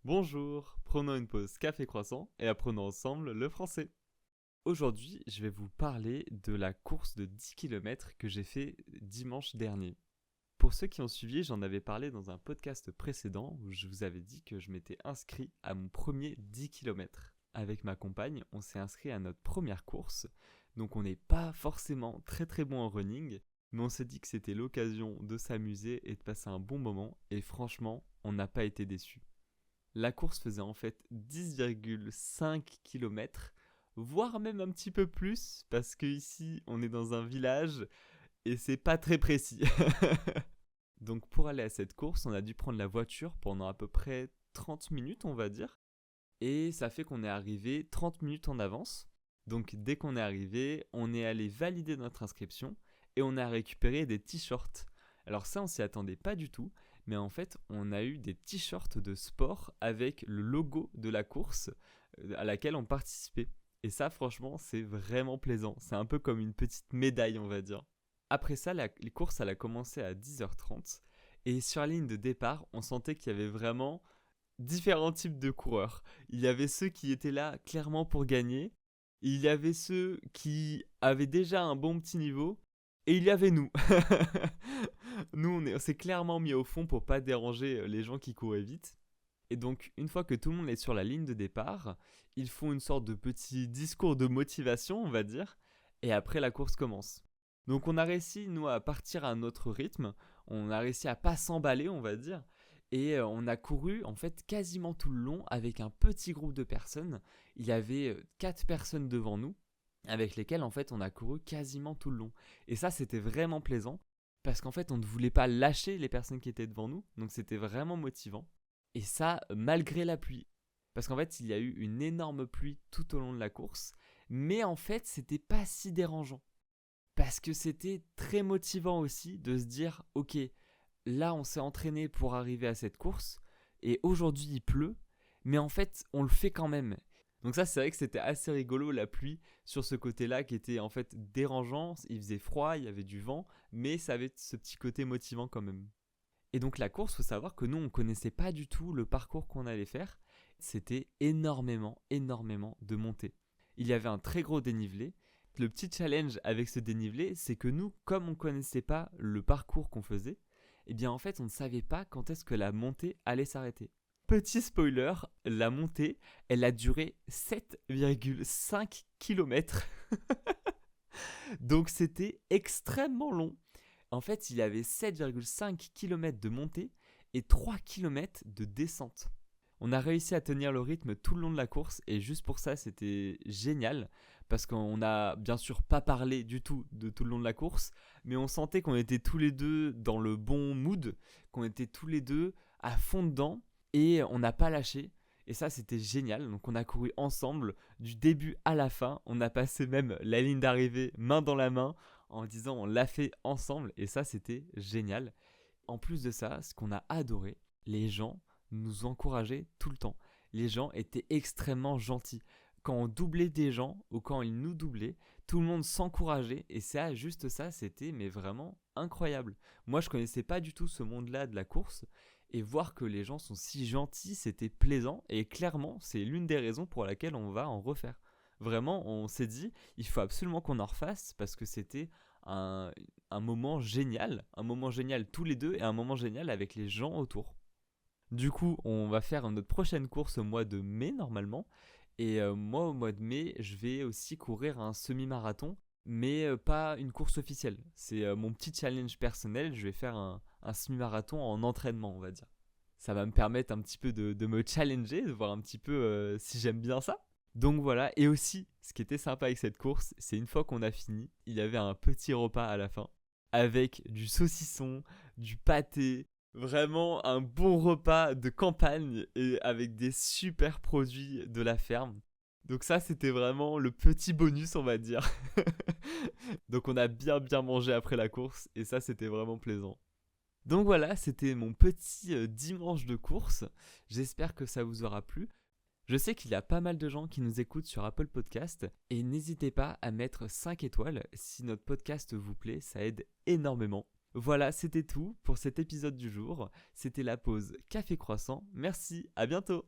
Bonjour, prenons une pause café croissant et apprenons ensemble le français. Aujourd'hui, je vais vous parler de la course de 10 km que j'ai fait dimanche dernier. Pour ceux qui ont suivi, j'en avais parlé dans un podcast précédent où je vous avais dit que je m'étais inscrit à mon premier 10 km. Avec ma compagne, on s'est inscrit à notre première course, donc on n'est pas forcément très bon en running, mais on s'est dit que c'était l'occasion de s'amuser et de passer un bon moment, et franchement, on n'a pas été déçus. La course faisait en fait 10,5 km, voire même un petit peu plus, parce que ici on est dans un village et c'est pas très précis. Donc pour aller à cette course, on a dû prendre la voiture pendant à peu près 30 minutes, on va dire. Et ça fait qu'on est arrivé 30 minutes en avance. Donc dès qu'on est arrivé, on est allé valider notre inscription et on a récupéré des t-shirts. Alors ça, on s'y attendait pas du tout, mais en fait, on a eu des t-shirts de sport avec le logo de la course à laquelle on participait. Et ça, franchement, c'est vraiment plaisant. C'est un peu comme une petite médaille, on va dire. Après ça, la course, elle a commencé à 10h30. Et sur la ligne de départ, on sentait qu'il y avait vraiment différents types de coureurs. Il y avait ceux qui étaient là clairement pour gagner. Il y avait ceux qui avaient déjà un bon petit niveau. Et il y avait nous. Nous, on s'est clairement mis au fond pour pas déranger les gens qui couraient vite. Et donc, une fois que tout le monde est sur la ligne de départ, ils font une sorte de petit discours de motivation, on va dire. Et après, la course commence. Donc, on a réussi, nous, à partir à notre rythme. On a réussi à pas s'emballer, on va dire. Et on a couru, en fait, quasiment tout le long avec un petit groupe de personnes. Il y avait 4 personnes devant nous, avec lesquelles, en fait, on a couru quasiment tout le long. Et ça, c'était vraiment plaisant, parce qu'en fait, on ne voulait pas lâcher les personnes qui étaient devant nous. Donc, c'était vraiment motivant. Et ça, malgré la pluie. Parce qu'en fait, il y a eu une énorme pluie tout au long de la course. Mais en fait, c'était pas si dérangeant. Parce que c'était très motivant aussi de se dire, ok, là on s'est entraîné pour arriver à cette course, et aujourd'hui il pleut, mais en fait on le fait quand même. Donc ça, c'est vrai que c'était assez rigolo, la pluie sur ce côté-là qui était en fait dérangeant. Il faisait froid, il y avait du vent, mais ça avait ce petit côté motivant quand même. Et donc la course, faut savoir que nous on connaissait pas du tout le parcours qu'on allait faire. C'était énormément de montées. Il y avait un très gros dénivelé. Le petit challenge avec ce dénivelé, c'est que nous, comme on connaissait pas le parcours qu'on faisait, eh bien en fait on ne savait pas quand est-ce que la montée allait s'arrêter. Petit spoiler, la montée, elle a duré 7,5 km. Donc c'était extrêmement long. En fait, il y avait 7,5 km de montée et 3 km de descente. On a réussi à tenir le rythme tout le long de la course, et juste pour ça, c'était génial, parce qu'on n'a bien sûr pas parlé du tout de tout le long de la course, mais on sentait qu'on était tous les deux dans le bon mood, qu'on était tous les deux à fond dedans, et on n'a pas lâché. Et ça, c'était génial. Donc on a couru ensemble du début à la fin. On a passé même la ligne d'arrivée main dans la main en disant on l'a fait ensemble, et ça, c'était génial. En plus de ça, ce qu'on a adoré, les gens nous encourageaient tout le temps. Les gens étaient extrêmement gentils. Quand on doublait des gens ou quand ils nous doublaient, tout le monde s'encourageait, et ça, juste ça, c'était mais vraiment incroyable. Moi, je connaissais pas du tout ce monde-là de la course, et voir que les gens sont si gentils, c'était plaisant, et clairement, c'est l'une des raisons pour laquelle on va en refaire. Vraiment, on s'est dit, il faut absolument qu'on en refasse, parce que c'était un, un moment génial tous les deux, et un moment génial avec les gens autour. Du coup, on va faire notre prochaine course au mois de mai normalement. Et moi, au mois de mai, je vais aussi courir un semi-marathon, mais pas une course officielle. C'est mon petit challenge personnel. Je vais faire un semi-marathon en entraînement, on va dire. Ça va me permettre un petit peu de me challenger, de voir un petit peu si j'aime bien ça. Donc voilà, et aussi, ce qui était sympa avec cette course, c'est une fois qu'on a fini, il y avait un petit repas à la fin, avec du saucisson, du pâté, vraiment un bon repas de campagne et avec des super produits de la ferme. Donc ça, c'était vraiment le petit bonus, on va dire. Donc on a bien mangé après la course, et ça, c'était vraiment plaisant. Donc voilà, c'était mon petit dimanche de course. J'espère que ça vous aura plu. Je sais qu'il y a pas mal de gens qui nous écoutent sur Apple Podcast, et n'hésitez pas à mettre 5 étoiles si notre podcast vous plaît, ça aide énormément. Voilà, c'était tout pour cet épisode du jour. C'était la pause Café Croissant. Merci, à bientôt.